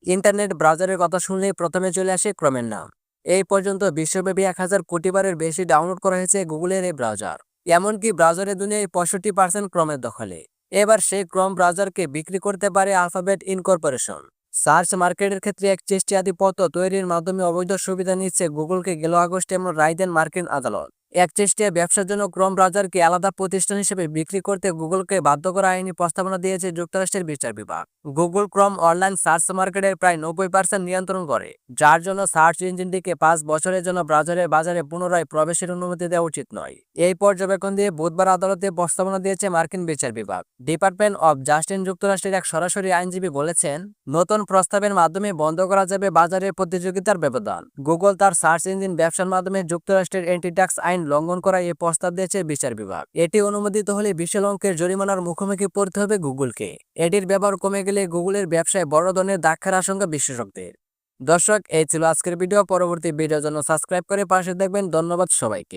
Internet ব্রাউজারের কথা শুনলেই প্রথমে চলে আসে ক্রোমের নাম। এই পর্যন্ত বিশ্বব্যাপী 1000 কোটিবারের বেশি ডাউনলোড করা হয়েছে গুগলের এই ব্রাউজার। এমনকি ব্রাউজারের দুনিয়ায় 65% ক্রোমের দখলে। এবার সেই ক্রোম ব্রাউজারকে বিক্রি করতে পারে আলফাবেট ইনকর্পোরেশন। সার্চ মার্কেটের ক্ষেত্রে এক চেষ্টি আধিপত্য তৈরির মাধ্যমে অবৈধ সুবিধা নিচ্ছে গুগলকে গেল আগস্টে এমন রায় দেন মার্কিন আদালত। এক চেষ্টিয়া ব্যবসার জন্য ক্রোম ব্রাউজারকে আলাদা প্রতিষ্ঠান হিসেবে বিক্রি করতে গুগলকে বাধ্য করা আইনি প্রস্তাবনা দিয়েছে যুক্তরাষ্ট্রের বিচার বিভাগ। গুগল ক্রোম অনলাইন সার্চ মার্কেটের প্রায় 90% নিয়ন্ত্রণ করে, যার জন্য সার্চ ইঞ্জিনটিকে 5 বছরের জন্য ব্রাউজারের বাজারে পুনরায় প্রবেশের অনুমতি দেওয়া উচিত নয়। এই পর্যবেক্ষণ দিয়ে বুধবার আদালতে প্রস্তাবনা দিয়েছে মার্কিন বিচার বিভাগ। ডিপার্টমেন্ট অব জাস্টিস যুক্তরাষ্ট্রের এক সরাসরি আইনজীবী বলেছেন, নতুন প্রস্তাবের মাধ্যমে বন্ধ করা যাবে বাজারের প্রতিযোগিতার ব্যবধান। গুগল তার সার্চ ইঞ্জিন ব্যবসার মাধ্যমে যুক্তরাষ্ট্রের অ্যান্টি-ট্যাক্স আইন লঙ্ঘন করা এই প্রস্তাব দিয়েছে বিচার বিভাগ। এটি অনুমোদিত হলে বিশাল অঙ্কের জরিমানার মুখোমুখি পড়তে হবে গুগলকে। এটির ব্যবহার কমে গেলে গুগলের ব্যবসায় বড় ধরনের ধাক্কার আশঙ্কা বিশেষজ্ঞদের। দর্শক, এই ছিল আজকের ভিডিও। পরবর্তী ভিডিওর জন্য সাবস্ক্রাইব করে পাশে দেখবেন। ধন্যবাদ সবাইকে।